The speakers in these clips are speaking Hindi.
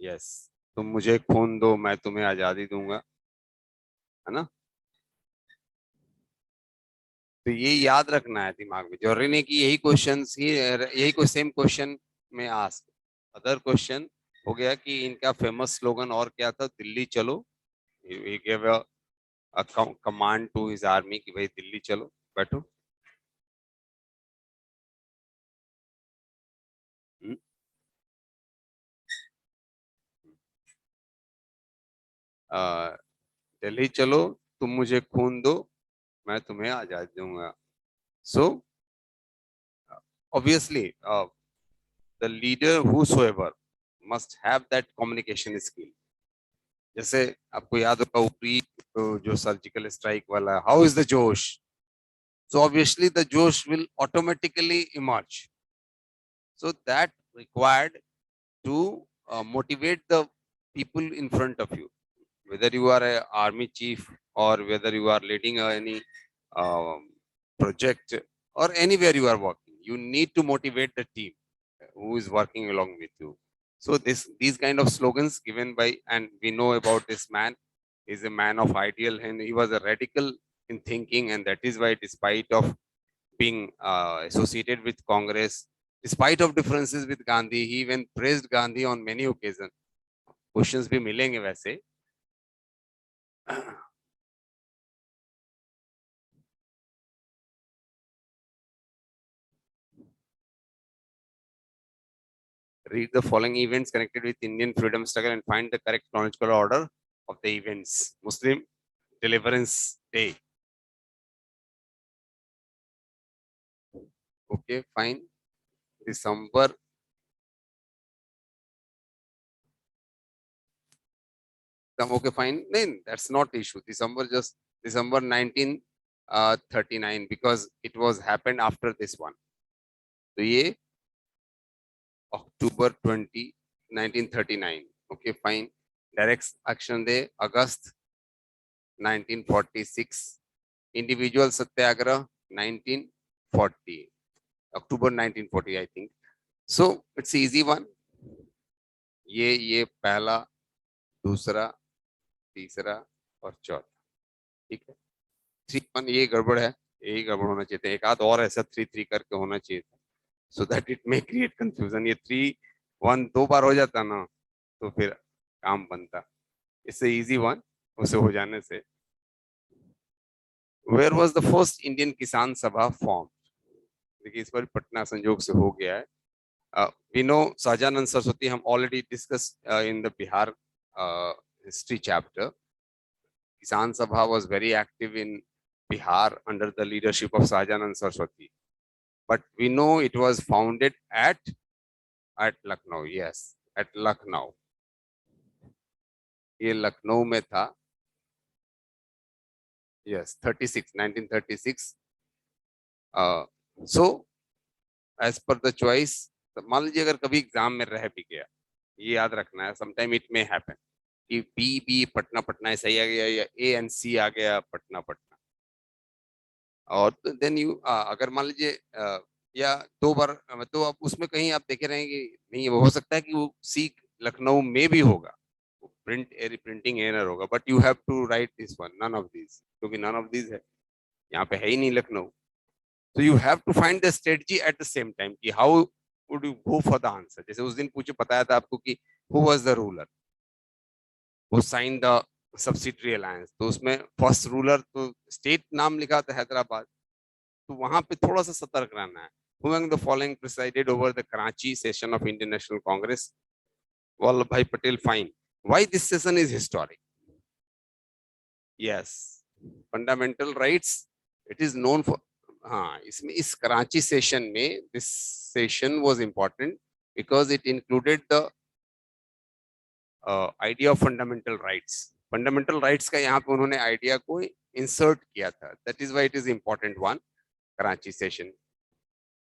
यस, तुम मुझे खून दो मैं तुम्हें आजादी दूंगा, है ना। तो ये याद रखना है दिमाग में, जरूरी नहीं कि यही क्वेश्चन ही, यही कोई सेम क्वेश्चन में आस्क। अदर क्वेश्चन हो गया कि इनका फेमस स्लोगन और क्या था, दिल्ली चलो। He give a command to his army कि भाई दिल्ली चलो, बैठो। हम्म, अ, दिल्ली चलो, तुम मुझे खून दो मैं तुम्हें आजादी दूंगा। सो obviously the leader whosoever must have that communication skill। जैसे आपको याद होगा ऊपरी तो जो सर्जिकल स्ट्राइक वाला, हाउ इज द जोश, so obviously the josh will automatically emerge, so that required to motivate the people in front of you, whether you are a army chief or whether you are leading any um, project or anywhere you are working, you need to motivate the team who is working along with you. So these kind of slogans given by, and we know about this man, is a man of ideal and he was a radical in thinking, and that is why despite of being associated with Congress, despite of differences with Gandhi, he even praised Gandhi on many occasions। Questions भी मिलेंगे वैसे। Read the following events connected with Indian freedom struggle and find the correct chronological order of the events। Muslim Deliverance Day, okay fine। December, okay fine, then that's not issue, December, just December 1939 because it was happened after this one। तो ये October 20 1939, okay fine। Direct Action Day, August 1946। Individual Satyagrah 1940, October 1940 I think। So it's easy one, ये पहला, दूसरा, तीसरा और चौथा, ठीक है। 3-1 ये गड़बड़ है, यही गड़बड़ होना चाहिए था, एक आध और ऐसा 3-3 करके होना चाहिए था, so that it may create confusion. ये 3-1 दो बार हो जाता ना तो फिर काम बनता, इससे इजी वन उसे हो जाने से। Where was the first Indian Kisan Sabha form, देखिए इस बार पटना संजोग से हो गया है। we know Sahajanand Saraswati, हम already discussed in the Bihar history chapter। Kisan Sabha was very active in Bihar under the leadership of Sahajanand Saraswati, but we know it was founded at Lucknow, yes, at Lucknow। ये लखनऊ में था, yes, 36 1936। so as per the choice, मान लीजिए अगर कभी एग्जाम में रह भी गया, ये याद रखना है, समटाइम इट मे हैपन कि बी पटना पटना ऐसा ही आ गया या ए एंड सी आ गया पटना पटना, और देन यू अगर मान लीजिए या दो बार, तो आप उसमें कहीं आप देखे रहेंगे नहीं, वो हो सकता है कि वो सी लखनऊ में भी होगा, प्रिंटिंग एरर होगा, but you have to write this one, none of this, क्योंकि नन ऑफ दिस है, यहाँ पे है ही नहीं लखनऊ। तो you have to find the strategy at the same time कि how would you go for the answer. जैसे उस दिन पूछे बताया था आपको कि हु वाज द रूलर, वो साइन द सब्सिडरी अलायंस, तो उसमें फर्स्ट रूलर तो स्टेट नाम लिखा था हैदराबाद, तो वहां पे थोड़ा सा सतर्क रहना है। Who among the following presided over the Karachi session of Indian National Congress? Vallabhbhai Patel, fine। Why this session is historic? Yes, fundamental rights, it is known for, हाँ इसमें इस कराची सेशन में this session was important because it included the idea of fundamental rights। fundamental rights का यहाँ पे उन्होंने आइडिया को इंसर्ट किया था, that is why it is important one, Karachi session.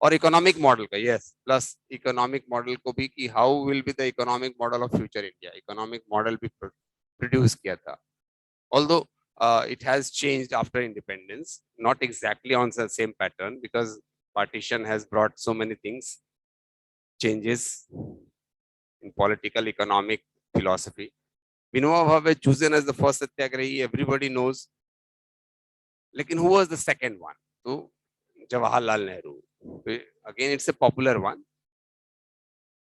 और इकोनॉमिक मॉडल का, यस, प्लस इकोनॉमिक मॉडल को भी कि how will be the economic model of future India, economic model भी प्रोड्यूस किया था। Although it has changed after independence, not exactly on the same pattern because partition has brought so many things changes। in political, economic, philosophy. Vinoba Bhave chosen as the first satyagrahi, everybody knows. लेकिन who was the second one? तो Jawaharlal Nehru. Again, it's a popular one.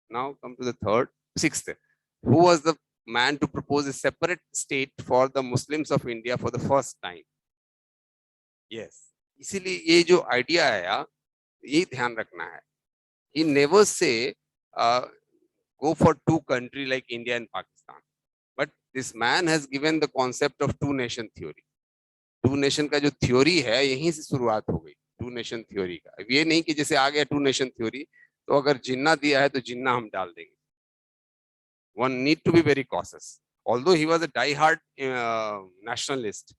Now come to the third, sixth. Who was the man to propose a separate state for the Muslims of India for the first time? Yes. इसीलिए ये जो आइडिया आया, ये ध्यान रखना है. He never say go for two country like India and Pakistan. But this man has given the concept of two nation theory. Two nation का जो थ्योरी है यहीं से शुरुआत हो गई, टू नेशन थ्योरी का. अब ये नहीं कि जैसे आ गया टू नेशन थ्योरी तो अगर जिन्ना दिया है तो जिन्ना हम डाल देंगे. One need to be very cautious. Although he was a die hard nationalist,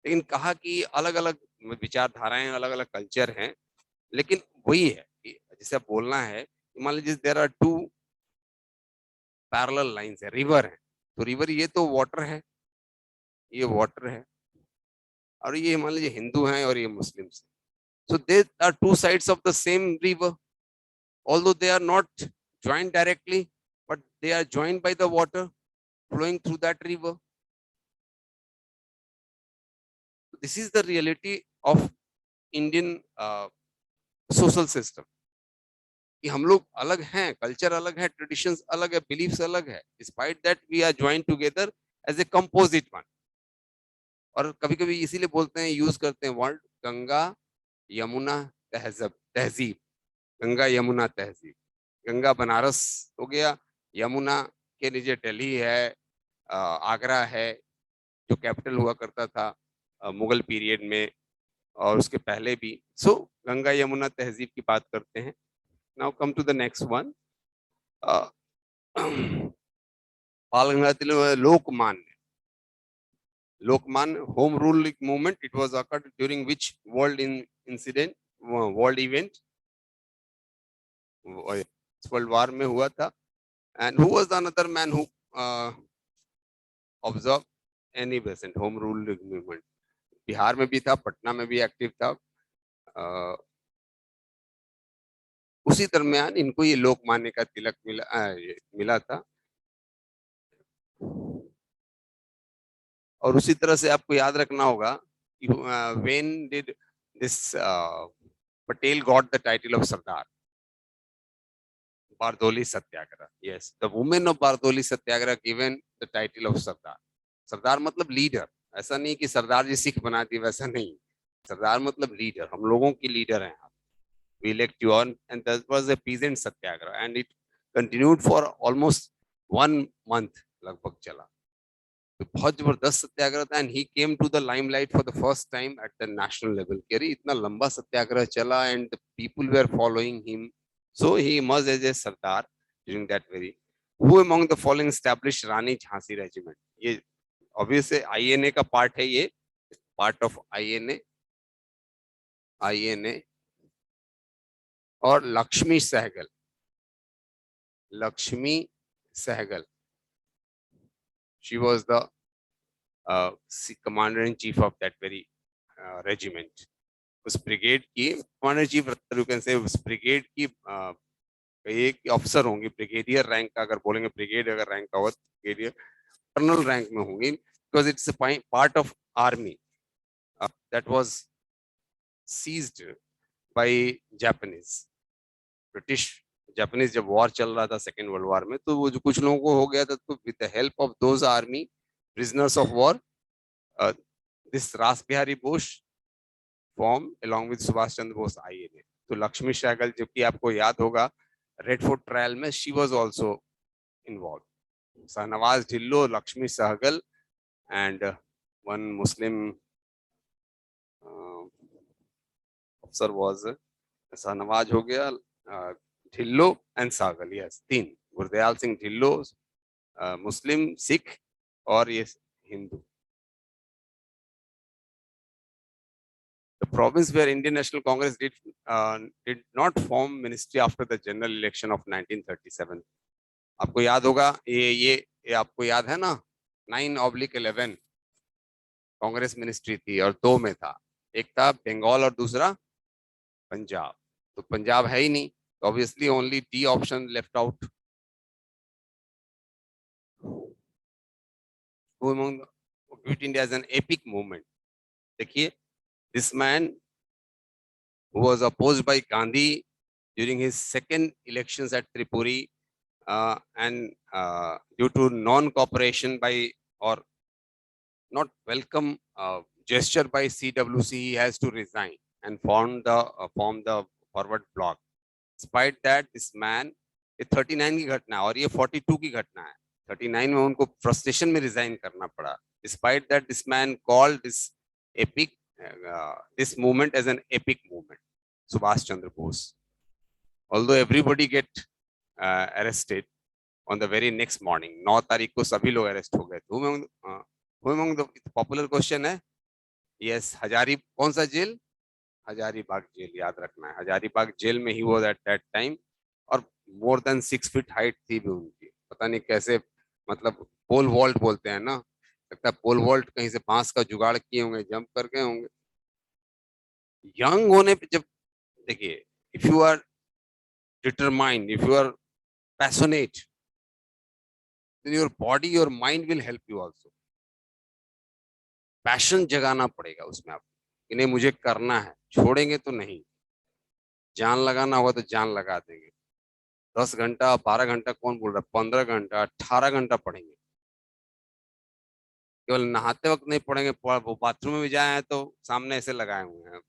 लेकिन कहा कि अलग अलग विचारधाराएं, अलग अलग कल्चर हैं, लेकिन वही है कि जैसे आप बोलना है, मान लीजिए there are two parallel lines है, रिवर है, तो रिवर ये तो वाटर है, ये वाटर है, और ये मान लीजिए हिंदू हैं और ये मुस्लिम्स हैं. So they are two sides of the same river, although they are not joined directly, but they are joined by the water flowing through that river. This is the reality of Indian social system. कि हम लोग अलग हैं, कल्चर अलग है, ट्रेडिशंस अलग है, बिलीफ्स अलग है, despite that we are joined together as a composite one. और कभी-कभी इसीलिए बोलते हैं, यूज करते हैं वर्ड गंगा यमुना तहजीब, गंगा यमुना तहजीब. गंगा बनारस हो गया, यमुना के नीचे दिल्ली है, आगरा है, जो कैपिटल हुआ करता था मुगल पीरियड में, और उसके पहले भी. सो गंगा यमुना तहजीब की बात करते हैं. Now come to the next one. Bal Gangadhar Tilak, Lokmanya home rule movement. It was occurred during which world event world war में हुआ था. And who was the another man who observed any present home rule movement? Bihar में भी था, पटना में भी एक्टिव था. उसी दरमियान इनको ये लोकमान्य का तिलक मिला था. और उसी तरह से आपको याद रखना होगा कि when did this Patel got the title of Sardar? Bardoli Satyagraha. Yes, the women of Bardoli Satyagraha given the title of Sardar. सरदार मतलब लीडर. ऐसा नहीं कि सरदार जी सिख बना दिए, वैसा नहीं. सरदार मतलब लीडर, हम लोगों की लीडर हैं आप. We elect you on, and that was a peasant satyagraha, and it continued for almost 1 month लगभग चला. तो बहुत जबरदस्त सत्याग्रह था, and he came to the limelight for the first time at the national level. कि अरे इतना लंबा सत्याग्रह चला, and the people were following him. So he emerged as a Sardar during that very. Who among the following established Rani Jhansi Regiment? ये obviously INA का पार्ट है, ये पार्ट ऑफ INA. और Lakshmi Sahgal, she was the commander in chief of that very regiment. उस ब्रिगेड की commander chief, you can say उस ब्रिगेड की एक ऑफिसर होंगे, ब्रिगेडियर रैंक का. अगर बोलेंगे ब्रिगेड अगर रैंक का हो, ब्रिगेडियर कर्नल रैंक में होंगे, because it's a part of army that was seized by Japanese. British Japanese जब वॉर चल रहा था सेकेंड वर्ल्ड वॉर में, तो वो जो कुछ लोगों को हो गया था, तो with the help of those army prisoners of war, this Ras Behari Bose form along with Subhash Chandra Bose INA. तो लक्ष्मी सहगल, जबकि आपको याद होगा रेड फोर्ट ट्रायल में she was also involve. Shahnawaz Dhillon, Lakshmi Sahgal, and one Muslim अफसर वाज शाहनवाज हो गया, ढिल्लो एंड सहगल. यस, 3. गुरदयाल सिंह ढिल्लो, मुस्लिम, सिख और ये Hindu. The province where Indian National Congress did not form ministry after the general election of 1937. आपको याद होगा, ये आपको याद है ना, 9/11 कांग्रेस मिनिस्ट्री थी, और 2 में था, एक था बंगाल और दूसरा पंजाब. तो पंजाब है ही नहीं, तो obviously only D option left out. who among Quit India as an epic movement. देखिए, this man who was opposed by Gandhi during his second elections at Tripuri, and due to non-cooperation by or not welcome gesture by CWC, he has to resign and form the forward bloc. Despite that, this man, ये 39 की घटना है और ये 42 की घटना है. 39 में उनको फ्रस्ट्रेशन में रिजाइन करना पड़ा. Despite that, this man called this movement as an epic movement. Subhash Chandra Bose. Although everybody get arrested on the very next morning, 9 तारीख को सभी लोग अरेस्ट हो गए. Who among the popular question है? Yes, हजारी कौन सा जेल? हजारीबाग जेल, याद रखना है. हजारीबाग जेल में ही was at that time. और more than 6 feet हाइट थी भी उनकी. पता नहीं कैसे, मतलब पोल वॉल्ट बोलते हैं ना, लगता है पोल वॉल्ट कहीं से बांस का जुगाड़ किए होंगे, जंप कर गए होंगे. यंग होने पे जब देखिए, if you are determined, if you are passionate, then your body, your mind will help you also. Passion जगाना पड़ेगा उसमें आप, इन्हें मुझे करना है, छोड़ेंगे तो नहीं. जान लगाना होगा तो जान लगा देंगे. 10 घंटा 12 घंटा कौन बोल रहा है, 15 घंटा 18 घंटा पढ़ेंगे. केवल नहाते वक्त नहीं पढ़ेंगे, वो बाथरूम में भी जाए हैं तो सामने ऐसे लगाए हुए हैं,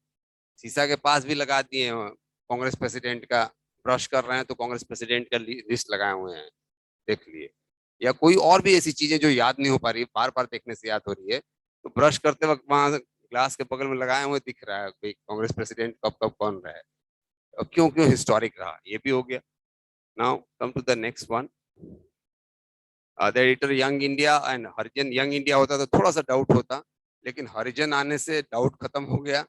शीशा के पास भी लगा दिए हैं. कांग्रेस प्रेसिडेंट का ब्रश कर रहे हैं तो कांग्रेस प्रेसिडेंट का लिस्ट लगाए हुए हैं, देख लिए. या कोई और भी ऐसी चीजें जो याद नहीं हो पा रही, बार बार देखने से याद हो रही है, तो ब्रश करते वक्त वहां ग्लास के बगल में लगाए हुए दिख रहा है कोई कांग्रेस प्रेसिडेंट कब कब कौन रहा है और क्यों क्यों हिस्टोरिक रहा, ये भी हो गया. Now come to the next one. The editor Young India and Harijan. Young India होता तो थोड़ा सा डाउट होता, लेकिन हरिजन आने से डाउट खत्म हो गया,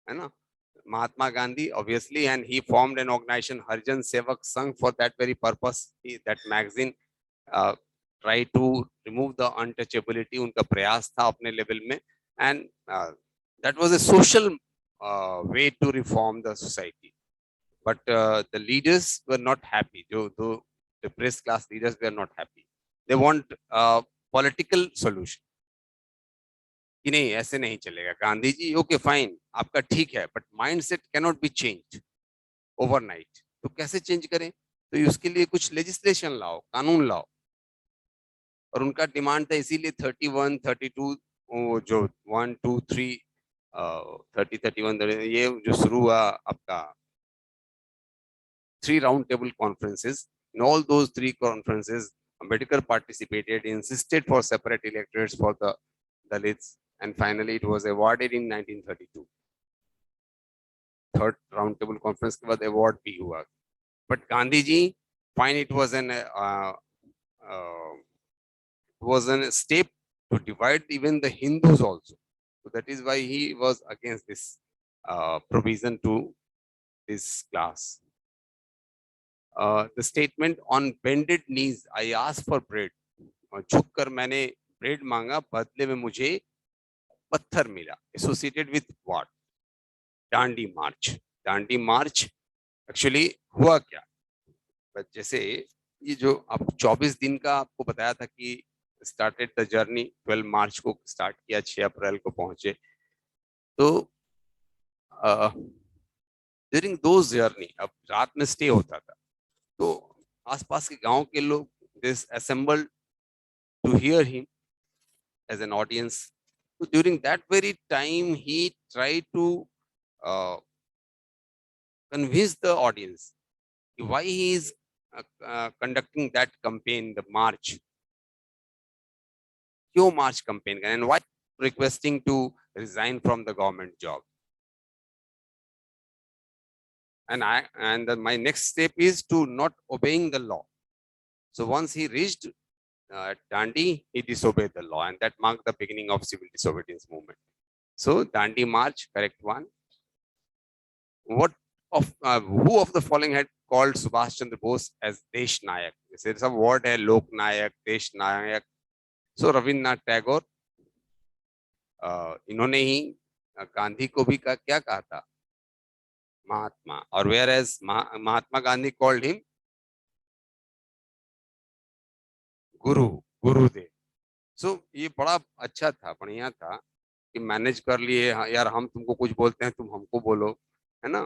है ना. Mahatma Gandhi, obviously, and he formed an organization, Harijan Sevak Sangh, for that very purpose. That magazine tried to remove the untouchability. उनका प्रयास था अपने लेवल में, and that was a social way to reform the society. But the leaders were not happy. Though the press class leaders were not happy. They want a political solution. कि नहीं ऐसे नहीं चलेगा. गांधी जी, ओके फाइन, आपका ठीक है, but mindset can not be change overnight. तो कैसे चेंज करें? तो उसके लिए कुछ लेजिस्लेशन लाओ, कानून लाओ. और उनका डिमांड था, इसीलिए 31, 32, जो 1, 2, 3, 30, 31, ये जो शुरू हुआ आपका 3 round table conferences. In all those 3 conferences, Ambedkar participated, insisted for separate electorates for the Dalits, and finally it was awarded in 1932. Third round table conference के बाद award भी हुआ. But Gandhi ji, fine, it was a step to divide even the Hindus also. So that is why he was against this provision to this class. The statement, on bended knees I asked for bread. झुककर मैंने ब्रेड मांगा, बदले में मुझे पत्थर मिला. Associated with what? Dandi March. Dandi March actually हुआ क्या, जैसे ये जो आप 24 दिन का आपको बताया था कि स्टार्टेड द जर्नी, 12 मार्च को स्टार्ट किया, 6 अप्रैल को पहुंचे. तो ड्यूरिंग दोज जर्नी, अब रात में स्टे होता था, तो आसपास के गांव के लोग this assembled to hear him as an audience. So during that very time, he tried to convince the audience why he is conducting that campaign, the march. क्यों march campaign करें, and why requesting to resign from the government job. And my next step is to not obeying the law. So once he reached Dandi, he disobeyed the law, and that marked the beginning of civil disobedience movement. So Dandi March, correct one. Who of the following had called Subhash Chandra Bose as Desh Nayak? There is a word है Lok Nayak, Desh Nayak. So Rabindranath Tagore, इन्होंने ही गांधी को भी क्या कहा था, महात्मा. और whereas Mahatma Gandhi called him Guru, Gurudev. सो ये बड़ा अच्छा था, बढ़िया था कि मैनेज कर लिए। हाँ, यार हम तुमको कुछ बोलते हैं, तुम हमको बोलो, है ना।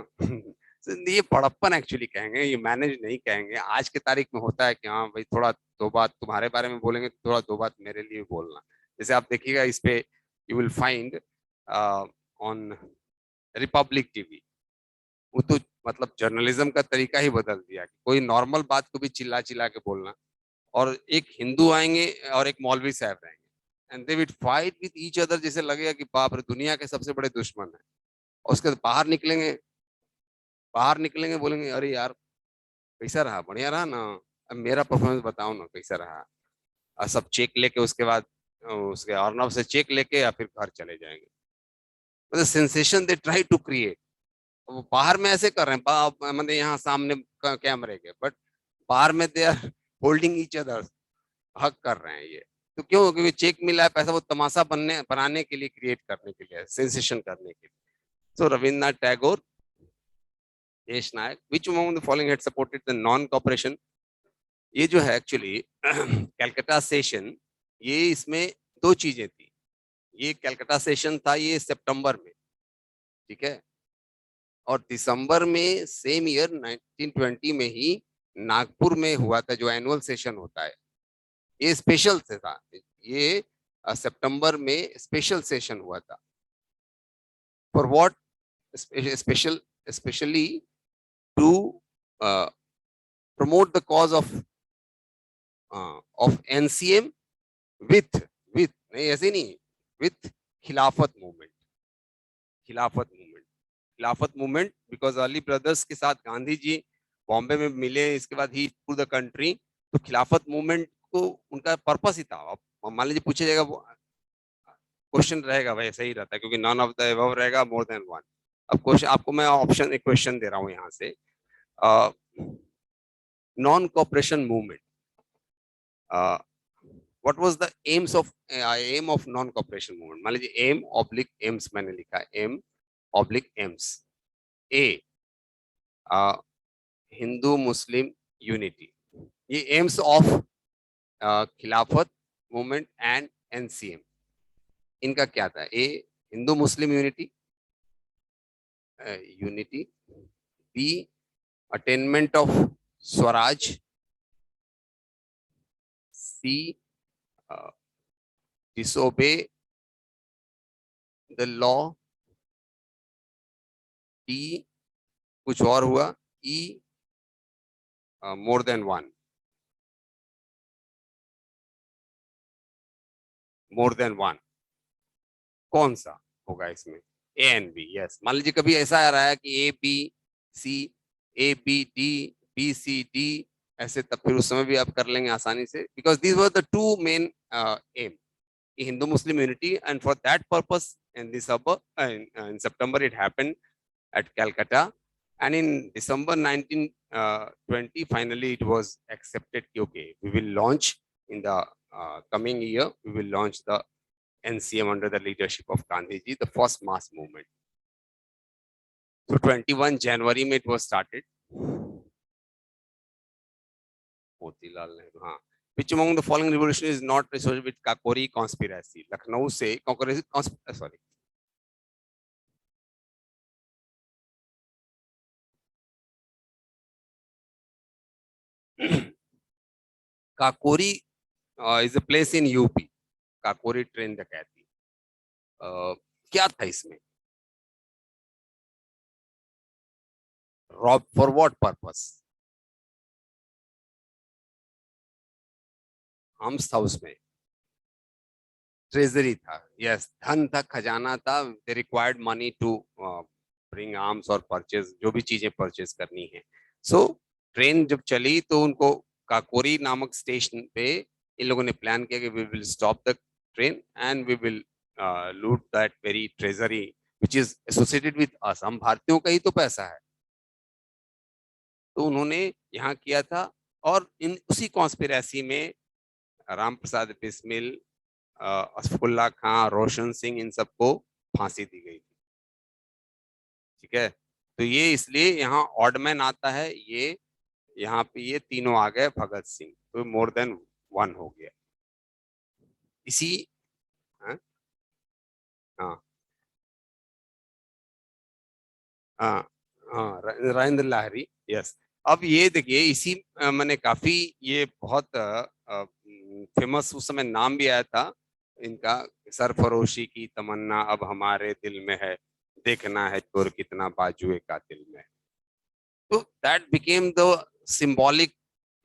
So, ये बड़प्पन एक्चुअली कहेंगे, ये मैनेज नहीं कहेंगे। आज के तारीख में होता है कि हाँ भाई, थोड़ा दो बात तुम्हारे बारे में बोलेंगे, थोड़ा दो बात मेरे लिए भी बोलना। जैसे आप देखिएगा इस पे, you will find on Republic TV, वो तो मतलब जर्नलिज्म का तरीका ही बदल दिया कि कोई नॉर्मल बात को भी चिल्ला चिल्ला के बोलना। और एक हिंदू आएंगे और एक मौलवी साहब रहेंगे, and they will fight with each other, जैसे लगेगा कि बाप रे दुनिया के सबसे बड़े दुश्मन है। और उसके बाद बाहर निकलेंगे बोलेंगे अरे यार कैसा रहा, बढ़िया रहा ना, अब मेरा परफॉर्मेंस बताओ ना कैसा रहा। और सब चेक लेके उसके बाद उसके अर्नब से चेक लेके या फिर घर चले जाएंगे। मतलब sensation they try to create. वो बाहर में ऐसे कर रहे हैं, मतलब यहाँ सामने कैमरे के, बट बाहर में they are holding each other, hug कर रहे हैं ये। तो क्यों? क्योंकि चेक मिला है पैसा, वो तमाशा बनाने के लिए, क्रिएट करने के लिए, सेंसेशन करने के लिए। सो रविन्द्रनाथ टैगोर, देश नायक, which among the following had supported the non cooperation. ये जो है एक्चुअली कैलकाटा सेशन, ये इसमें दो चीजें थी। ये कैलकाटा सेशन था ये सितंबर में, ठीक है। और दिसंबर में सेम ईयर 1920 में ही नागपुर में हुआ था जो एनुअल सेशन होता है, ये स्पेशल से था। ये सितंबर में स्पेशल सेशन हुआ था। For what special? Specially to promote the cause of NCM with with नहीं, ऐसे नहीं, विथ खिलाफत मूवमेंट। खिलाफत मूवमेंट, खिलाफत मूवमेंट, बिकॉज अली ब्रदर्स के साथ गांधी जी बॉम्बे में मिले, इसके बाद ही टू द कंट्री। तो खिलाफत मूवमेंट को उनका पर्पस ही था। अब मान लीजिए पूछा जाएगा, क्वेश्चन रहेगा भाई, सही रहता है क्योंकि नॉन ऑफ द एबव रहेगा, मोर देन वन। अब क्वेश्चन आपको मैं ऑप्शन एक क्वेश्चन दे रहा हूँ यहाँ से। Non cooperation movement, what was the aim of non cooperation movement? मान लीजिए एम ऑब्लिक एम्स मैंने लिखा है, aim oblique aims. A, Hindu Muslim unity, ये aims of Khilafat movement and NCM, इनका क्या था? A, Hindu Muslim unity, unity. B, attainment of swaraj. C, disobey the law. D, कुछ और हुआ। E, more than one. More than one, कौन सा होगा इसमें? A and B, yes. मान लीजिए कभी ऐसा आ रहा है कि A B C, A B D, B C D, ऐसे, तब फिर उस समय भी आप कर लेंगे आसानी से, because these were the two main M, Hindu Muslim unity, and for that purpose in this in September it happened at Calcutta, and in December 1920 finally it was accepted. Okay, we will launch in the coming year, we will launch the NCM under the leadership of Gandhi ji, the first mass movement. So 21 January में it was started. Motilal Nehru, हाँ। Which among the following revolution is not associated with Kakori conspiracy? Lucknow से sorry, Kakori is a place in UP. Kakori train डकैती, क्या था इसमें? Rob for what purpose? Arms था उसमें, ट्रेजरी था, यस, धन था, खजाना था। They required money to bring arms और परचेज, जो भी चीजें परचेज करनी है। सो ट्रेन जब चली तो उनको काकोरी नामक स्टेशन पे इन लोगों ने प्लान किया कि we will stop the train and we will loot that very treasury which is associated with us, हम भारतीयों का ही तो पैसा है। तो उन्होंने यहाँ किया था। और इन उसी कॉन्स्पिरेसी में राम प्रसाद बिस्मिल, असफुल्ला खां, रोशन सिंह, इन सबको फांसी दी गई थी, ठीक है। तो ये इसलिए यहाँ ऑडमैन आता है, ये यहाँ पे ये तीनों आ गए, भगत सिंह, तो मोर देन वन हो गया। इसी हाँ हाँ हाँ हाँ, राजेंद्र लाहिरी, यस। अब ये देखिए इसी मैंने काफी ये बहुत फेमस उस समय नाम भी आया था इनका, सरफरोशी की तमन्ना अब हमारे दिल में है, देखना है चोर कितना बाजुए का दिल में है। तो दैट बिकेम द सिंबॉलिक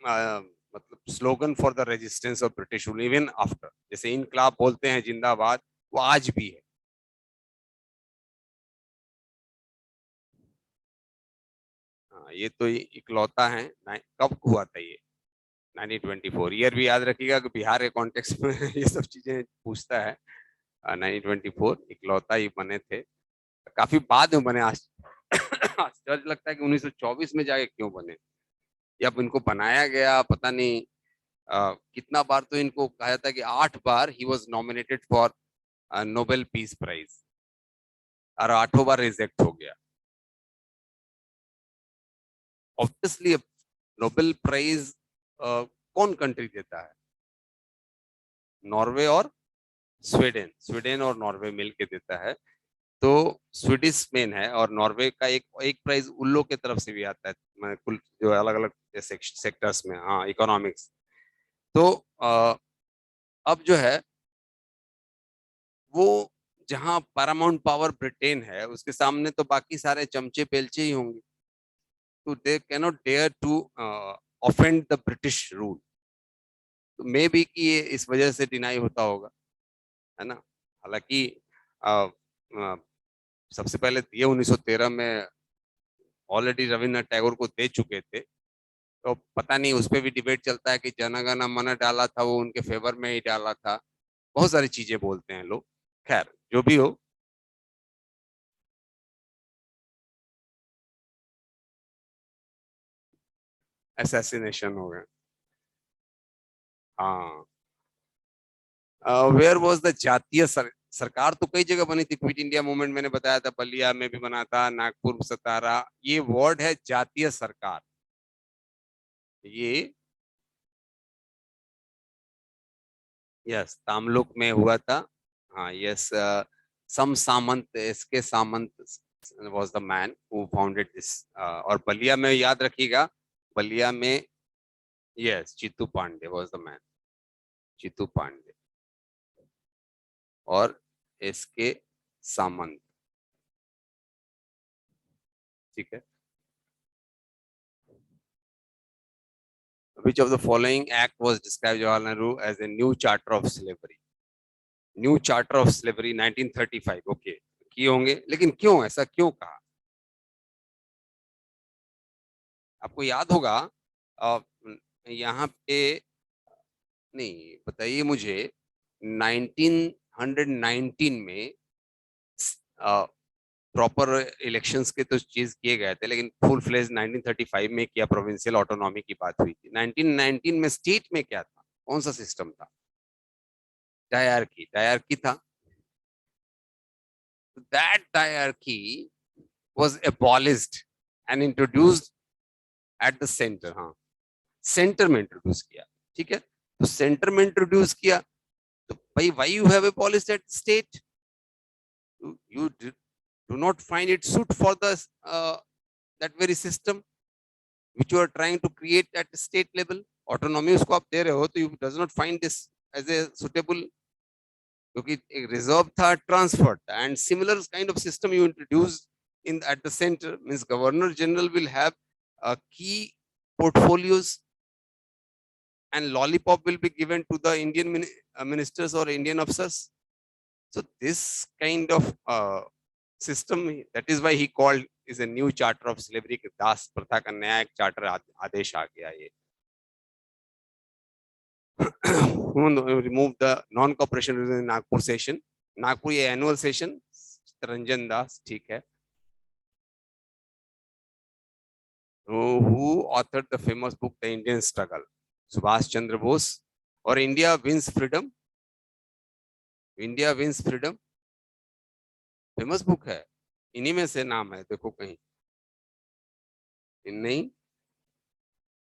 मतलब slogan for the resistance of British rule even after, जैसे इनकलाब बोलते हैं जिंदाबाद, वो आज भी है। हाँ, ये तो इकलौता है। कब हुआ था ये? 1924 ईयर भी याद रखिएगा कि बिहार के कॉन्टेक्स्ट में ये सब चीजें पूछता है। 1924 इकलौता ही बने थे, काफी बाद में बने। आश्चर्य लगता है कि 1924 में जाके क्यों बने, या अब इनको बनाया गया पता नहीं। कितना बार तो इनको कहा जाता है कि 8 बार ही was nominated for Nobel peace prize, और 8 बार रिजेक्ट हो गया। ऑब्वियसली नोबेल प्राइज कौन कंट्री देता है? नॉर्वे और स्वीडन, स्वीडन और नॉर्वे मिलके देता है। तो स्वीडिश मेन है, और नॉर्वे का एक एक प्राइज उन लोग की तरफ से भी आता है, मैं कुल जो अलग अलग सेक्टर्स में, हाँ इकोनॉमिक्स। तो अब जो है वो, जहाँ पैरामाउंट पावर ब्रिटेन है उसके सामने तो बाकी सारे चमचे पेलचे ही होंगे। तो they cannot dare to offend the British rule. तो मे बी कि ये इस वजह से डिनाई होता होगा, है ना। हालांकि अ, अ, सबसे पहले ये 1913 में ऑलरेडी रविन्द्रनाथ टैगोर को दे चुके थे। तो पता नहीं, उस पर भी डिबेट चलता है कि जनगण मन डाला था वो उनके फेवर में ही डाला था, बहुत सारी चीजें बोलते हैं लोग। खैर जो भी हो। असैसिनेशन हो गया। हाँ। वेयर वॉज द जातीय सरकार तो कई जगह बनी थी, क्विट इंडिया मूवमेंट मैंने बताया था, बलिया में भी बना था, नागपुर, सतारा। ये वर्ड है जातीय सरकार, ये यस तामलुक में हुआ था। हाँ yes, some Samant, S K Samant was the man who founded this. और बलिया में याद रखिएगा, बलिया में yes Chittu Pandey was the man, Chittu Pandey और एस के सामंत, ठीक है। Which of the following act was described Jawaharlal Nehru as a new charter of slavery? New charter of slavery 1935, okay किए होंगे, लेकिन क्यों, ऐसा क्यों कहा? आपको याद होगा अ, यहाँ पे, नहीं बताइए मुझे, 1919 में प्रॉपर इलेक्शंस के तो चीज किए गए थे, लेकिन फुल फ्लेज 1935 में किया, प्रोविंशियल ऑटोनॉमी की बात हुई थी। 1919 में स्टेट में क्या था, कौन सा सिस्टम था? डायरकी, डायरकी था। That dyarchy was abolished and introduced at the center, हाँ सेंटर में इंट्रोड्यूस किया, ठीक है। तो सेंटर में इंट्रोड्यूस किया, तो भाई why you have abolished at state? You do not find it suit for the that very system which you are trying to create at state level, autonomy उसको आप दे रहे हो, तो you does not find this as a suitable, क्योंकि एक रिजर्व था, ट्रांसफर था, and similar kind of system you introduce in at the center, means governor general will have key portfolios, and lollipop will be given to the Indian ministers or Indian officers. So this kind of system, that is why he called is a new charter of slavery, कि दास प्रथा का नया एक चार्टर आदेश आ गया ये। Remove the non cooperation in Nagpur session, Nagpur ये एनुअल सेशन, रंजन दास, ठीक है। Who authored the famous book The Indian Struggle? Subhash Chandra Bose. और India wins freedom, India wins freedom famous book है, इन्हीं में से नाम है, देखो कहीं नहीं,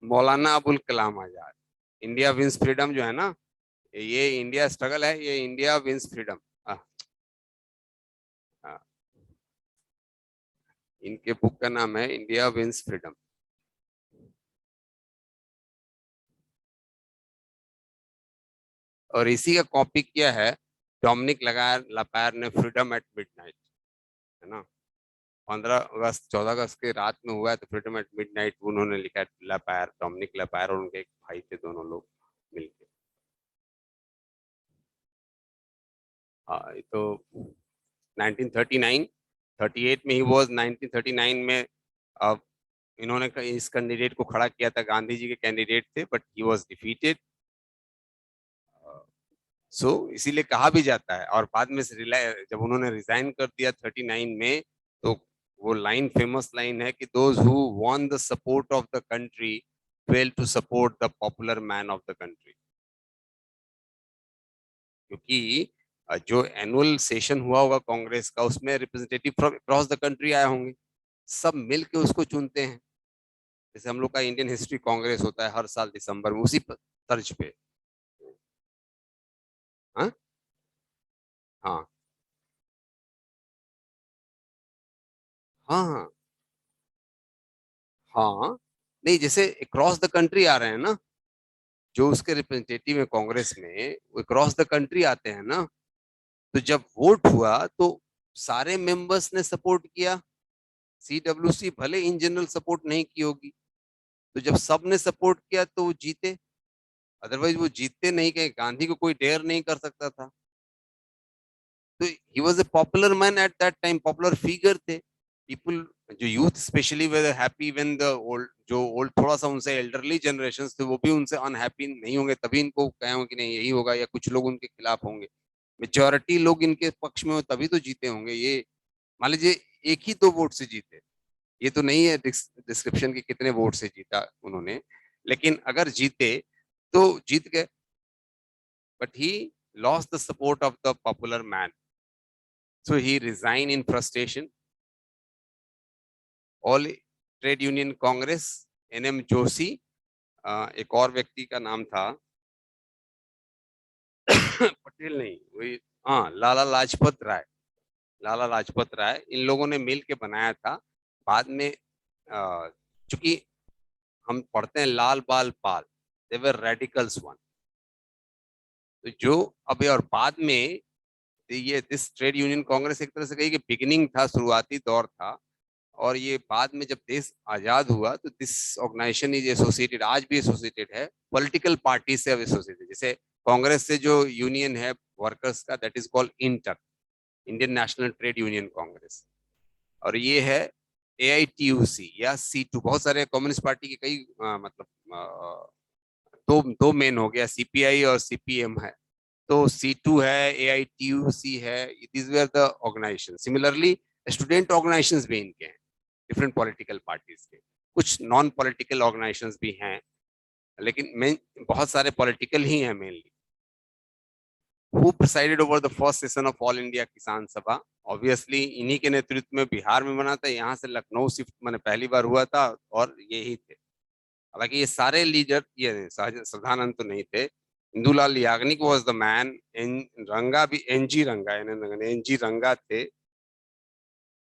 Maulana Abul Kalam Azad. India wins freedom जो है ना, ये इंडिया स्ट्रगल है, ये इंडिया विंस फ्रीडम। इनके बुक का नाम है इंडिया विंस फ्रीडम। और इसी का कॉपी किया है डोमिनिक लापायर ने, फ्रीडम एट मिडनाइट, है ना। 15 अगस्त 14 अगस्त के रात में हुआ है, तो फ्रीडम एट मिडनाइट उन्होंने लिखा है, लापायर, डोमिनिक लापायर और उनके एक भाई थे, दोनों लोग मिलके। हाँ, ये तो 1939, 38 में ही वो 1939 में अब इन्होंने इस कैंडिडेट को खड़ा किया था, गांधी जी के कैंडिडेट थे, बट ही वाज डिफीटेड। सो इसीलिए कहा भी जाता है, और बाद में जब उन्होंने रिजाइन कर दिया 39 में, तो वो लाइन, फेमस लाइन है कि those who won the support of the country fail to support the popular man of the country. क्योंकि जो एनुअल सेशन हुआ होगा कांग्रेस का, उसमें representative from across the country आए होंगे, सब मिल के उसको चुनते हैं। जैसे हम लोग का इंडियन हिस्ट्री कांग्रेस होता है हर साल दिसंबर में, उसी तर्ज पे। हाँ, हाँ, हाँ, हाँ, हाँ। नहीं, जैसे अक्रॉस द कंट्री आ रहे हैं ना, जो उसके रिप्रेजेंटेटिव है कांग्रेस में, वो अक्रॉस द कंट्री आते हैं ना। तो जब वोट हुआ तो सारे मेंबर्स ने सपोर्ट किया। सीडब्ल्यूसी भले इन जनरल सपोर्ट नहीं की होगी, तो जब सब ने सपोर्ट किया तो वो जीते। अदरवाइज वो जीतते नहीं, कहीं गांधी को कोई डेयर नहीं कर सकता था। तो he was a popular man at that time, popular figure थे। पीपल, जो youth specially, way happy when the old, जो ओल्ड थोड़ा सा उनसे एल्डरली जनरेशन थे, वो भी उनसे अनहैप्पी नहीं होंगे, तभी इनको कहे होंगे कि नहीं यही होगा, या कुछ लोग उनके खिलाफ होंगे। मेजोरिटी लोग इनके पक्ष में हो तभी तो जीते होंगे ये। मान लीजिए एक ही दो वोट से जीते, ये तो नहीं है डिस्क्रिप्शन के कितने वोट से जीता उन्होंने, लेकिन अगर जीते तो जीत गए। But he lost the support of the popular man, so he resign in frustration. All trade union Congress, NM Joshi, एक और व्यक्ति का नाम था पटेल नहीं, वही, हाँ, लाला लाजपत राय। लाला लाजपत राय, इन लोगों ने मिल के बनाया था। बाद में चूंकि हम पढ़ते हैं लाल बाल पाल, दे वर रेडिकल्स वन। तो जो अब और बाद में ये दिस ट्रेड यूनियन कांग्रेस एक तरह से कही कि बिगिनिंग था, शुरुआती दौर था। और ये बाद में जब देश आजाद हुआ तो दिस ऑर्गेनाइजेशन इज एसोसिएटेड, आज भी एसोसिएटेड है पॉलिटिकल पार्टी से, अब एसोसिएटेड। जैसे कांग्रेस से जो यूनियन है वर्कर्स का, that is called inter, Indian national trade union Congress. और ये है एआईटीयूसी या सी टू। बहुत सारे कम्युनिस्ट पार्टी के कई मतलब दो दो मेन हो गया, सीपीआई और सीपीएम है। तो सी टू है, एआईटीयूसी है, these were the organisation. Similarly student organisations भी इनके हैं, डिफरेंट पॉलिटिकल पार्टीज के। कुछ नॉन पॉलिटिकल ऑर्गेनाइजेशंस भी हैं, लेकिन मेन बहुत सारे पॉलिटिकल ही हैं mainly. Who presided over the first session of all India किसान सभा? ऑब्वियसली इन्हीं के नेतृत्व में बिहार में बना था, यहाँ से लखनऊ शिफ्ट मैंने पहली बार हुआ था, और यही थे। हालांकि ये सारे लीडर, ये सदानंद तो नहीं थे, Indulal Yagnik was the man, N Ranga भी, एनजी रंगा, एनजी रंगा थे।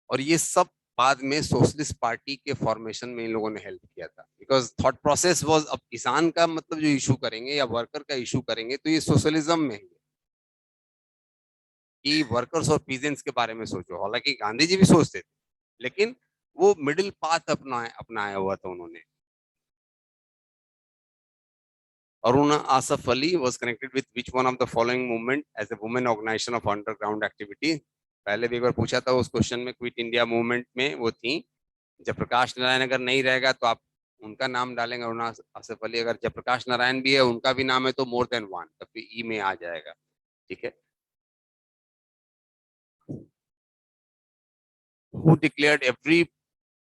और ये सब बाद में सोशलिस्ट पार्टी के फॉर्मेशन में इन लोगों ने हेल्प किया था, बिकॉज थॉट प्रोसेस वाज, अब किसान का मतलब जो इशू करेंगे या वर्कर का इशू करेंगे, तो ये सोशलिज्म में है कि वर्कर्स और पीजेंट्स के बारे में सोचो। हालांकि गांधी जी भी सोचते थे, लेकिन वो मिडिल पाथ अपनाया हुआ था उन्होंने। Aruna Asaf Ali was connected with which one of the following movement as a women organization of underground activity? पहले भी एक बार पूछा था उस क्वेश्चन में, क्विट इंडिया मूवमेंट में वो थी। जयप्रकाश नारायण अगर नहीं रहेगा तो आप उनका नाम डालेंगे, अरुणा आसफ अली। अगर जयप्रकाश नारायण भी है, उनका भी नाम है, तो मोर देन वन, तब भी ई में आ जाएगा। ठीक है। Who declared every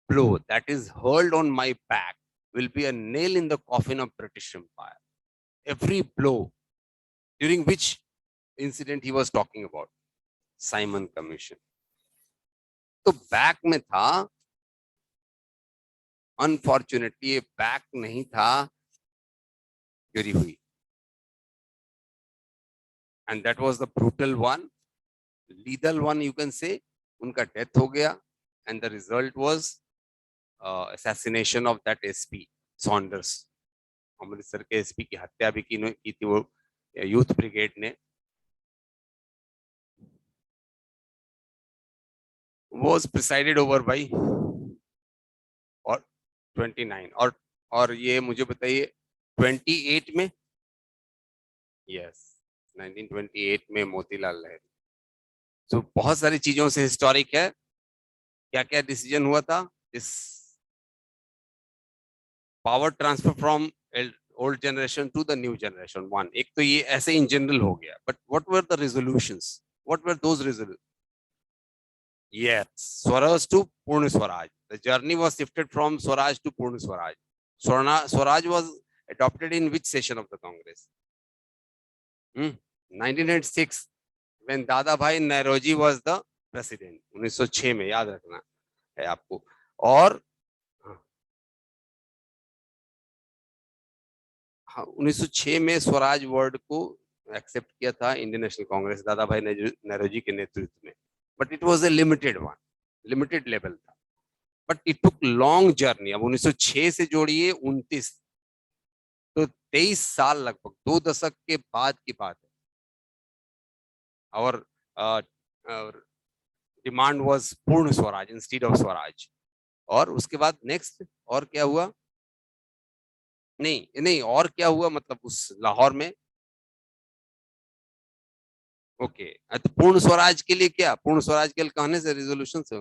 blow that is hurled on my back will be a nail in the coffin of British Empire? Every blow, during which incident he was talking about? Simon commission. तो बैक में था, अनफॉर्चुनेटली ये बैक नहीं था गिरी हुई। and that was the brutal one, lethal one you can say. उनका death हो गया, and the result was assassination of that SP Saunders. Amritsar के एसपी की हत्या भी की थी वो यूथ ब्रिगेड ने. was presided over by और 29 और ये मुझे बताइए 28 में, यस 1928 में मोतीलाल नेहरू. तो बहुत सारी चीजों से हिस्टोरिक है. क्या क्या डिसीजन हुआ था. इस power transfer from old generation to the new generation. One, एक तो ये ऐसे इन जनरल हो गया, but what were the resolutions, what were those resolutions. Yes, Swaraj to Purna Swaraj. The journey was shifted from Swaraj to Purna Swaraj. Swaraj was adopted in which session of the Congress? 1906, when Dada Bhai Nauroji was the president. 1906 में, याद रखना है आपको. और 1906 में स्वराज वर्ड को एक्सेप्ट किया था इंडियन नेशनल कांग्रेस दादा भाई नौरोजी के नेतृत्व में. But it was a limited one, limited level था. But it took long journey. अब 1906 से जोड़िए 29, तो 23 साल, लगभग 2 दशक के बाद की बात है. और डिमांड वाज पूर्ण स्वराज इंस्टीड ऑफ स्वराज. और उसके बाद नेक्स्ट और क्या हुआ. नहीं नहीं, और क्या हुआ मतलब उस लाहौर में. ओके, तो पूर्ण स्वराज के लिए क्या, पूर्ण स्वराज के लिए कहने से रिजोल्यूशन से,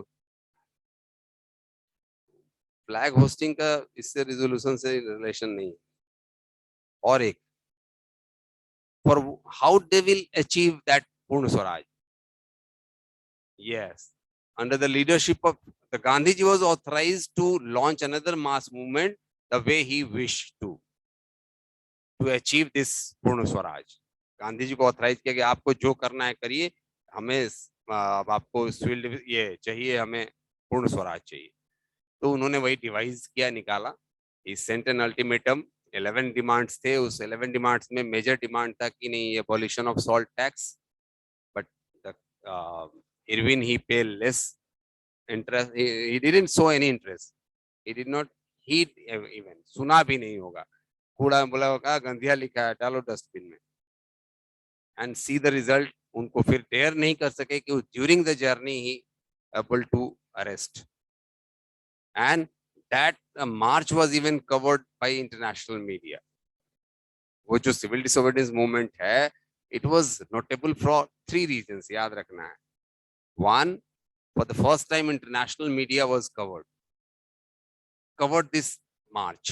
फ्लैग होस्टिंग का इससे रिजोल्यूशन से रिलेशन नहीं. और एक, for how they will achieve that Purna Swaraj. Yes, under the leadership of the Gandhiji was authorized to launch another mass movement the way he wished to achieve this पूर्ण स्वराज. गांधी जी को ऑथराइज किया कि आपको जो करना है करिए, हमें आपको फील्ड ये चाहिए, हमें पूर्ण स्वराज चाहिए. तो उन्होंने वही डिवाइस किया, निकाला. ही सेंट एन अल्टीमेटम. 11 डिमांड्स थे. उस 11 डिमांड्स में मेजर डिमांड था कि नहीं, abolition of salt tax. But Irwin he pay less interest. He didn't show any interest. He did not heed even, सुना भी नहीं होगा. कूड़ा बोला होगा, गंधिया लिखा है, डालो डस्टबिन में. And see the result. उनको फिर डेयर नहीं कर सके कि during the journey he able to arrest. And that march was even covered by international media. वो जो सिविल डिसोबीडियंस मूवमेंट है, it was notable for 3 reasons, याद रखना है. One, for the first time international media was covered this march.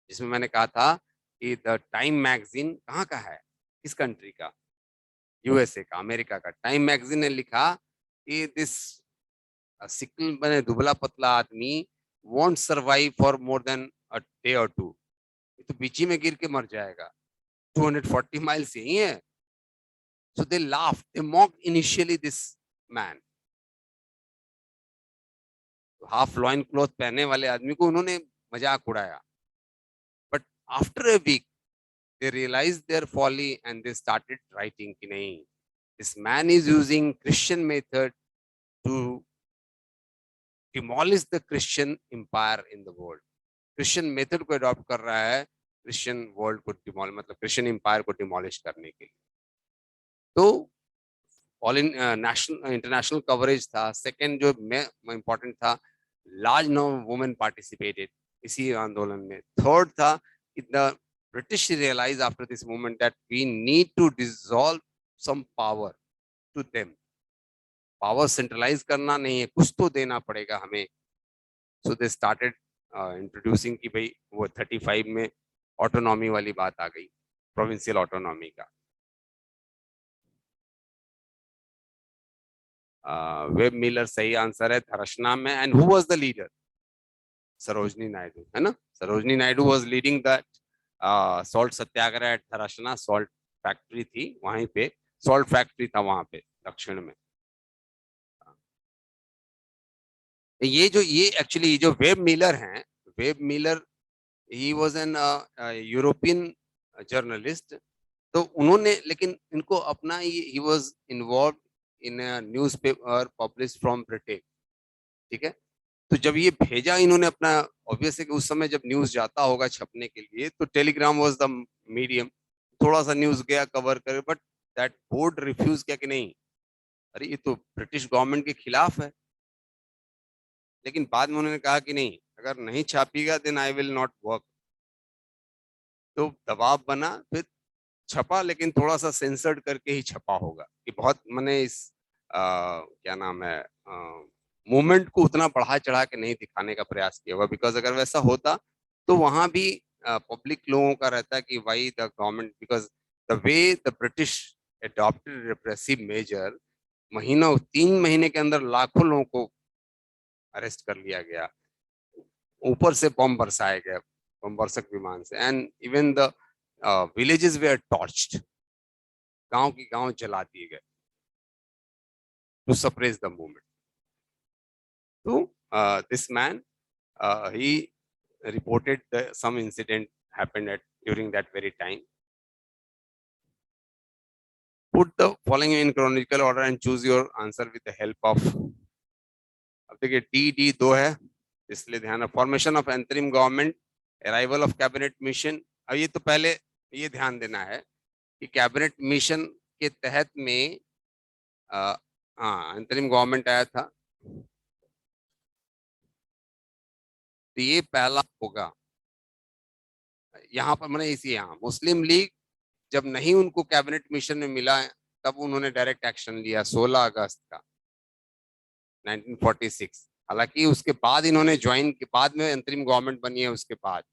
जिसमें मैंने कहा था कि द टाइम मैगजीन कहाँ का है, किस कंट्री का, यूएसए का, अमेरिका का. टाइम मैगजीन ने लिखा कि दिस सिकल बने दुबला पतला आदमी won't survive for more than a day or two. तो बीची में गिर के मर जाएगा. 240 miles यही है. So they laughed, they mocked initially this man. Half loin cloth पहने वाले आदमी को उन्होंने मजाक उड़ाया. But after a week they realized their folly and they started writing कि नहीं, this man is using Christian method to demolish the Christian empire in the world. Christian method को अडॉप्ट कर रहा है क्रिश्चियन वर्ल्ड को डिमोल, मतलब क्रिश्चियन एम्पायर को डिमोलिश करने के लिए. तो all in national international coverage था. सेकंड जो इम्पोर्टेंट था, large number of women participated इसी आंदोलन में. थर्ड था, the British realise after this movement that we need to dissolve some power to them. Power centralise करना नहीं है, कुछ तो देना पड़ेगा हमें. सो दे स्टार्टेड इंट्रोड्यूसिंग कि भाई वो 35 में ऑटोनॉमी वाली बात आ गई, प्रोविंशियल ऑटोनॉमी का. वेब मिलर सही आंसर है, थरशना में. And who was the leader? Sarojini Naidu, है ना. Sarojini Naidu was leading that salt satyagraha at Dharasana. Salt factory थी वहीं पे, सॉल्ट फैक्ट्री था वहां पे दक्षिण में. ये एक्चुअली जो वेब मिलर हैं, web Miller, he was an European journalist. तो उन्होंने, लेकिन इनको अपना ये, he was involve in a newspaper publish from Britain, ठीक है। तो जब ये भेजा इन्होंने अपना, ऑब्वियस है कि उस समय जब न्यूज जाता होगा छपने के लिए तो टेलीग्राम वाज द मीडियम, थोड़ा सा न्यूज गया कवर करे, बट दैट बोर्ड रिफ्यूज किया कि नहीं, अरे ये तो ब्रिटिश गवर्नमेंट के खिलाफ है। लेकिन बाद में उन्होंने कहा कि नहीं, अगर नहीं छापिएगा then I will not work. तो दबाव बना, फिर छपा, लेकिन थोड़ा सा सेंसर्ड करके ही छपा होगा कि बहुत मैंने इस क्या नाम है, मूवमेंट को उतना बढ़ा चढ़ा के नहीं दिखाने का प्रयास किया होगा, बिकॉज अगर वैसा होता तो वहां भी पब्लिक लोगों का रहता कि why the government, because the way the British adopted repressive measure, महीनों 3 महीने के अंदर लाखों लोगों को अरेस्ट कर लिया गया, ऊपर से बम बरसाए गए, बम बरसक विमान से, and even the villages were torched, गांव की गांव जला दिए गए टू सप्रेस द मूवमेंट। तो this man, he reported some incident happened at during that very time. Put the following in chronological order and choose your answer with the help of, अब देखिए डी डी दो है, इसलिए ध्यान, फॉर्मेशन ऑफ अंतरिम government, arrival of cabinet mission. अब ये तो पहले ये ध्यान देना है कि कैबिनेट मिशन के तहत में हाँ अंतरिम गवर्नमेंट आया था, तो ये पहला होगा। यहाँ पर मैंने इसी, यहाँ मुस्लिम लीग जब नहीं उनको कैबिनेट मिशन में मिला तब उन्होंने डायरेक्ट एक्शन लिया 16 अगस्त का 1946। हालांकि उसके बाद इन्होंने ज्वाइन के बाद में अंतरिम गवर्नमेंट बनी है, उसके बाद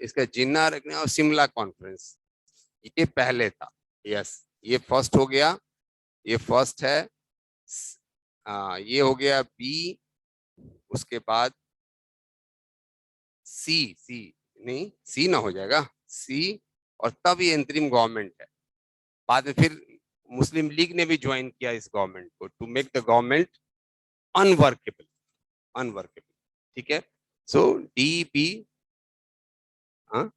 इसका जिन्ना रखने और शिमला कॉन्फ्रेंस, ये पहले था। यस, ये फर्स्ट हो गया, ये फर्स्ट है। ये हो गया बी, उसके बाद सी, सी नहीं, सी ना हो जाएगा, सी, और तब ये अंतरिम गवर्नमेंट है। बाद में फिर मुस्लिम लीग ने भी ज्वाइन किया इस गवर्नमेंट को to make the government unworkable, unworkable, ठीक है। सो डी बी, हाँ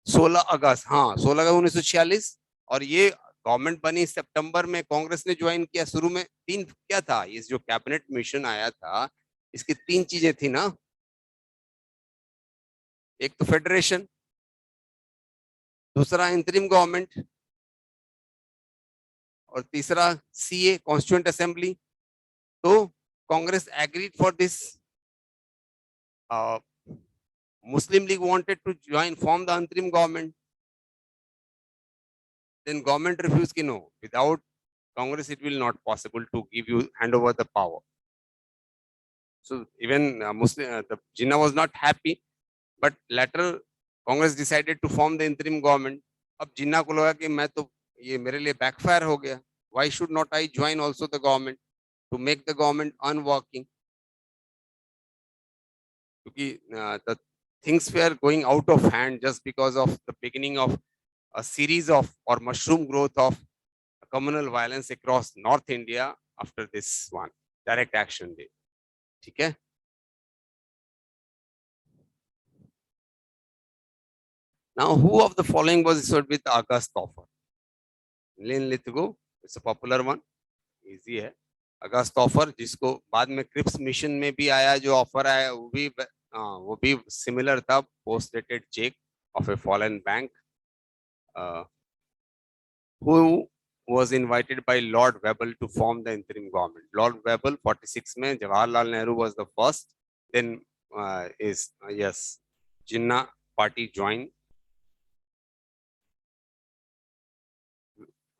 16 अगस्त, हाँ 16 अगस्त 1946, और ये गवर्नमेंट बनी सितंबर में, कांग्रेस ने ज्वाइन किया। शुरू में तीन क्या था, ये जो कैबिनेट मिशन आया था इसकी तीन चीजें थी ना, एक तो फेडरेशन, दूसरा इंतरिम गवर्नमेंट, और तीसरा सीए कॉन्स्टिट्यूएंट असेंबली। तो Congress agreed for this, Muslim League wanted to join, form the interim government. Then government refused कि no, without Congress it will not possible to give you hand over the power. So even the Jinnah was not happy, but later Congress decided to form the interim government. अब जिन्ना को लगा कि मैं तो ये मेरे लिए backfire हो गया. Why should not I join also the government to make the government unworking? क्योंकि the things were going out of hand just because of the beginning of a series of or mushroom growth of communal violence across North India after this one direct action day. ठीक है। Now, who of the following was issued with August offer? Lynn Lithgow, it's a popular one, easy है। अगस्त ऑफर, जिसको बाद में क्रिप्स मिशन में भी आया, जो ऑफर आया वो भी सिमिलर था, post dated cheque of A fallen bank. who was invited by Lord Webble to form the interim government? Lord Webble 46 में, Jawaharlal Nehru was the first, then yes, Jinnah party joined.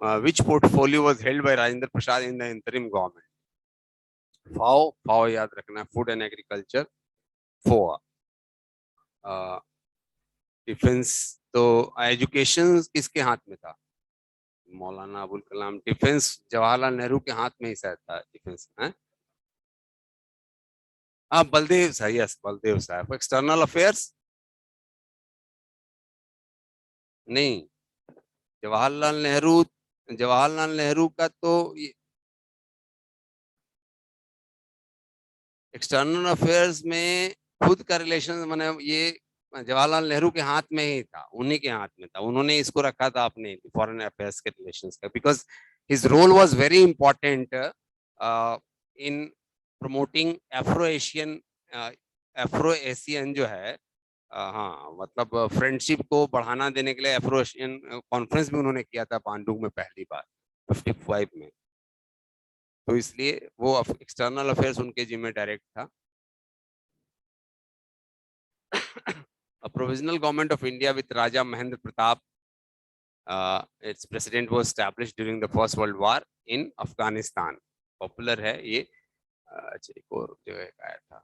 Which portfolio was held by Rajendra Prasad in the interim government? FAO याद रखना, food and agriculture, FOA। Defence, तो एजुकेशन किसके हाथ में था? मौलाना अबुल कलाम। डिफेंस जवाहरलाल नेहरू के हाथ में ही शायद था, डिफेंस है। हाँ बलदेव साहब, यस बलदेव साहब। एक्सटर्नल अफेयर्स नहीं, जवाहरलाल नेहरू, जवाहरलाल नेहरू का तो एक्सटर्नल अफेयर्स में खुद का रिलेशन, मैंने ये जवाहरलाल नेहरू के हाथ में ही था, उन्हीं के हाथ में था, उन्होंने इसको रखा था अपने फॉरेन अफेयर्स के रिलेशंस का, because his role was very important in promoting Afro Asian, Afro Asian जो है, हाँ मतलब फ्रेंडशिप को बढ़ाना देने के लिए एफ्रो एशियन कॉन्फ्रेंस भी उन्होंने किया था बांडुंग में पहली बार 55 में। तो इसलिए वो एक्सटर्नल अफेयर्स उनके जिम्मे डायरेक्ट था। A provisional government of India with Raja Mahendra Pratap, its president was established during the First World War in Afghanistan. Popular है ये। अच्छा एक और जगह का आया था,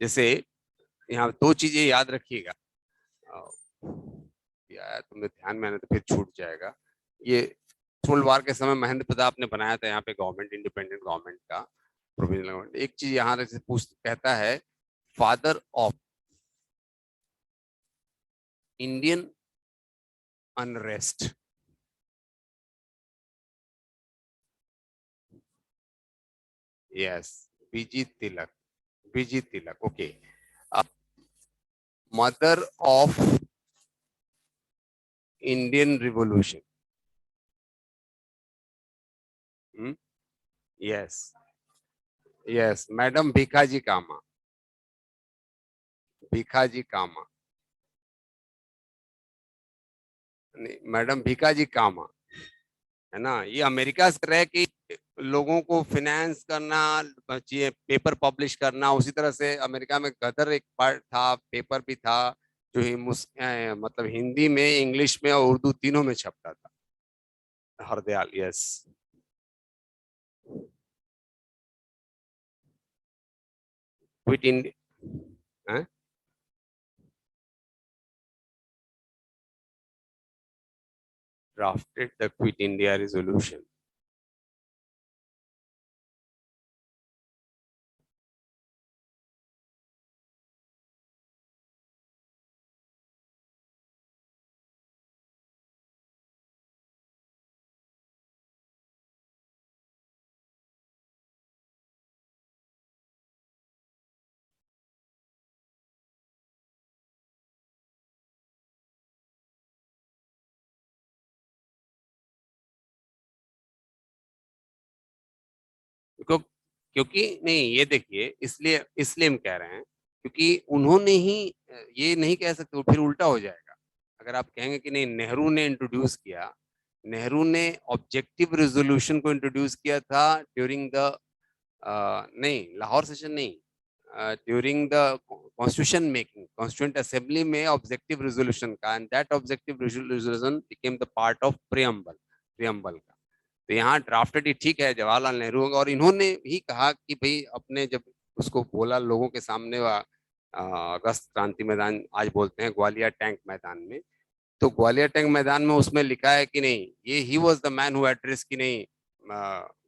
जैसे यहाँ दो चीजें याद रखिएगा, यार तुमने ध्यान में आना तो फिर छूट जाएगा। ये वर्ल्ड वार के समय महेंद्र प्रताप ने बनाया था यहाँ पे गवर्नमेंट, इंडिपेंडेंट गवर्नमेंट का प्रोविजनल गवर्नमेंट। एक चीज यहाँ से पूछ कहता है, father of Indian unrest, yes, BG Tilak, BG Tilak, okay. Mother of Indian revolution, yes yes, madam Bhikaji Cama, Bhikaji Cama, नहीं मैडम भीखाजी कामा, है ना। ये अमेरिका से रह के लोगों को फिनेंस करना, ये पेपर पब्लिश करना, उसी तरह से अमेरिका में गदर एक पार्ट था, पेपर भी था जो मतलब हिंदी में, इंग्लिश में और उर्दू तीनों में छपता था। Hardayal, yes. Quit India, drafted the quit India resolution. क्योंकि नहीं, ये देखिए, इसलिए इसलिए हम कह रहे हैं क्योंकि उन्होंने ही, ये नहीं कह सकते, फिर उल्टा हो जाएगा अगर आप कहेंगे कि नहीं नेहरू ने इंट्रोड्यूस किया। नेहरू ने ऑब्जेक्टिव रेजोल्यूशन को इंट्रोड्यूस किया था ड्यूरिंग द, नहीं लाहौर सेशन नहीं, during the constitution making, constituent assembly में ऑब्जेक्टिव रेजोल्यूशन का, and that objective resolution became the part of preamble, preamble का। तो यहाँ ड्राफ्टेड ही ठीक है जवाहरलाल नेहरू होगा, और इन्होंने ही कहा कि भाई अपने जब उसको बोला लोगों के सामने, अगस्त क्रांति मैदान आज बोलते हैं, ग्वालियर टैंक मैदान में, तो ग्वालियर टैंक मैदान में उसमें लिखा है कि नहीं, ये he was the man who address की नहीं,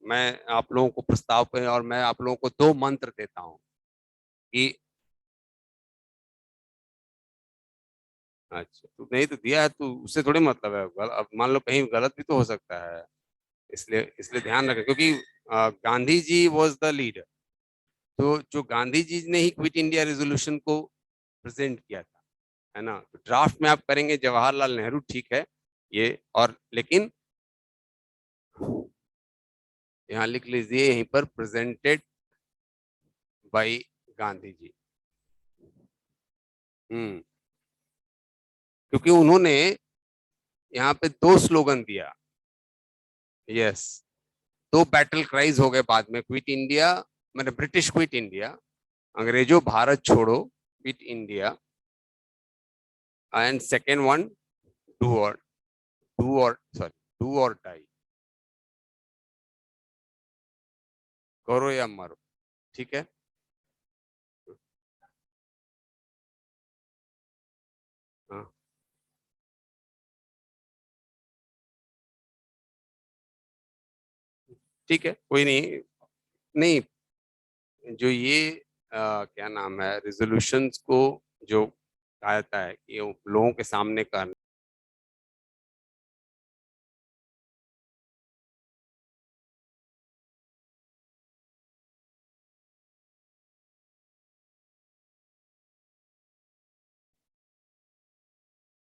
मैं आप लोगों को प्रस्ताव पे, और मैं आप लोगों को दो मंत्र देता हूँ कि, अच्छा तू नहीं तो दिया है, तू उससे थोड़ी मतलब है, अब मान लो कहीं गलत भी तो हो सकता है, इसलिए इसलिए ध्यान रखें, क्योंकि Gandhi ji was the leader. तो जो गांधी जी ने ही क्विट इंडिया रेजोल्यूशन को प्रेजेंट किया था, है ना। तो ड्राफ्ट में आप करेंगे जवाहरलाल नेहरू, ठीक है ये, और लेकिन यहाँ लिख लीजिए यहीं पर, प्रेजेंटेड बाय गांधी जी। क्योंकि उन्होंने यहाँ पे दो स्लोगन दिया, यस, दो बैटल क्राइज हो गए बाद में, क्विट इंडिया, मैंने ब्रिटिश क्विट इंडिया, अंग्रेजों भारत छोड़ो, quit India, and second one, do और डाई, करो या मरो, ठीक है। हाँ ठीक है, कोई नहीं, नहीं जो ये क्या नाम है, रेजोल्यूशंस को जो कहा जाता है कि लोगों के सामने करना,